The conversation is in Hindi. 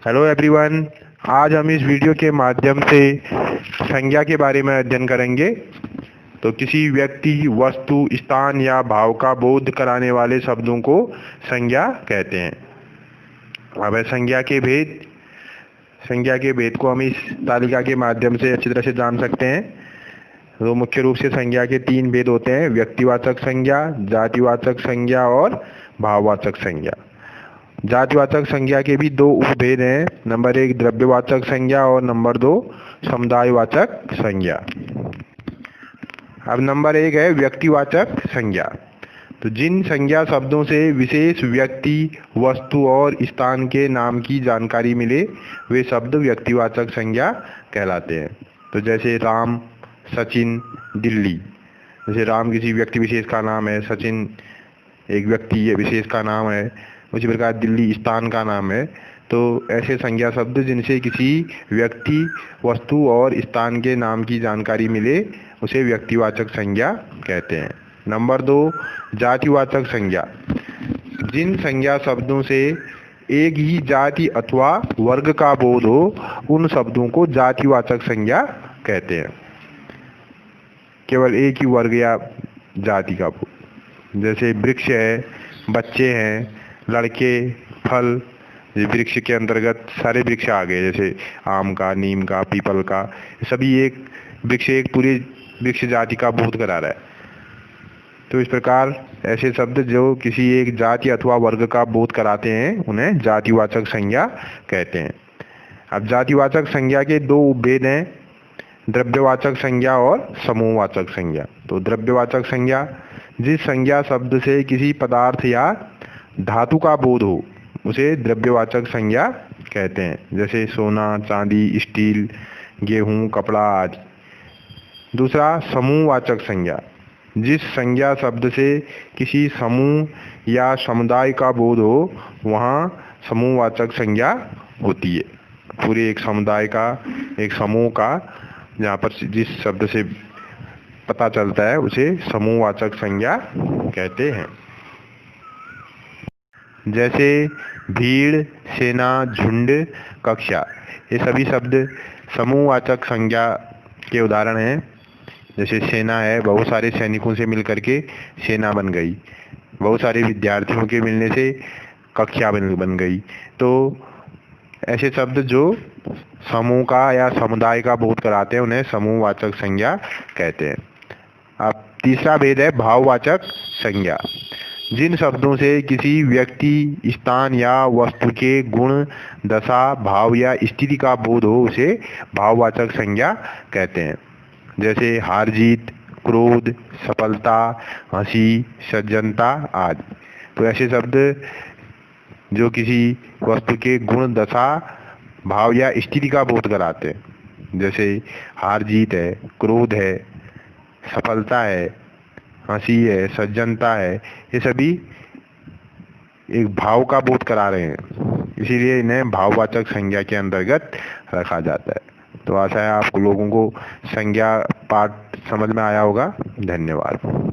Hello everyone. आज हम इस वीडियो के माध्यम से संज्ञा के बारे में अध्ययन करेंगे। तो किसी व्यक्ति, वस्तु, स्थान या भाव का बोध कराने वाले शब्दों को संज्ञा कहते हैं। अब है संज्ञा के भेद को हम इस तालिका के माध्यम से अच्छी तरह से जान सकते हैं। तो मुख्य रूप से संज्ञा के 3 भेद होते हैं: व्यक्तिवाचक संज्ञा, जातिवाचक संज्ञा और भाववाचक संज्ञा। जातिवाचक संज्ञा के भी 2 उपभेद हैं। नंबर 1 द्रव्यवाचक संज्ञा और नंबर 2 समुदायवाचक संज्ञा। अब नंबर 1 है व्यक्तिवाचक संज्ञा। तो जिन संज्ञा शब्दों से विशेष व्यक्ति, वस्तु और स्थान के नाम की जानकारी मिले वे शब्द व्यक्तिवाचक संज्ञा कहलाते हैं। तो जैसे राम, सचिन, दिल्ली। जैसे राम किसी व्यक्ति विशेष का नाम है, सचिन एक व्यक्ति विशेष का नाम है, उसी प्रकार दिल्ली स्थान का नाम है। तो ऐसे संज्ञा शब्द जिनसे किसी व्यक्ति, वस्तु और स्थान के नाम की जानकारी मिले उसे व्यक्तिवाचक संज्ञा कहते हैं। नंबर 2 जातिवाचक संज्ञा। जिन संज्ञा शब्दों से एक ही जाति अथवा वर्ग का बोध हो उन शब्दों को जातिवाचक संज्ञा कहते हैं। केवल एक ही वर्ग या जाति का बोध। जैसे वृक्ष है, बच्चे हैं, लड़के, फल। वृक्ष के अंतर्गत सारे वृक्ष आ गए, जैसे आम का, नीम का, पीपल का। सभी एक वृक्ष, एक पूरी वृक्ष जाति का बोध करा रहा है। तो इस प्रकार ऐसे शब्द जो किसी एक जाति अथवा वर्ग का बोध कराते हैं उन्हें जातिवाचक संज्ञा कहते हैं। अब जातिवाचक संज्ञा के 2 उपभेद हैं: द्रव्यवाचक संज्ञा और समूहवाचक संज्ञा। तो द्रव्यवाचक संज्ञा, जिस संज्ञा शब्द से किसी पदार्थ या धातु का बोध हो उसे द्रव्यवाचक संज्ञा कहते हैं। जैसे सोना, चांदी, स्टील, गेहूं, कपड़ा आदि। दूसरा समूहवाचक संज्ञा, जिस संज्ञा शब्द से किसी समूह या समुदाय का बोध हो वहाँ समूहवाचक संज्ञा होती है। पूरे एक समुदाय का, एक समूह का, जहाँ पर जिस शब्द से पता चलता है उसे समूहवाचक संज्ञा कहते हैं। जैसे भीड़, सेना, झुंड, कक्षा। ये सभी शब्द समूहवाचक संज्ञा के उदाहरण हैं। जैसे सेना है, बहुत सारे सैनिकों से मिलकर के सेना बन गई। बहुत सारे विद्यार्थियों के मिलने से कक्षा बन गई। तो ऐसे शब्द जो समूह का या समुदाय का बोध कराते हैं उन्हें समूहवाचक संज्ञा कहते हैं। अब तीसरा भेद है भाववाचक संज्ञा। जिन शब्दों से किसी व्यक्ति, स्थान या वस्तु के गुण, दशा, भाव या स्थिति का बोध हो उसे भाववाचक संज्ञा कहते हैं। जैसे हार जीत, क्रोध, सफलता, हंसी, सज्जनता आदि। तो ऐसे शब्द जो किसी वस्तु के गुण, दशा, भाव या स्थिति का बोध कराते हैं। जैसे हार जीत है, क्रोध है, सफलता है, हंसी है, सज्जनता है। ये सभी एक भाव का बोध करा रहे हैं, इसीलिए इन्हें भाववाचक संज्ञा के अंतर्गत रखा जाता है। तो आशा है आप लोगों को संज्ञा पाठ समझ में आया होगा। धन्यवाद।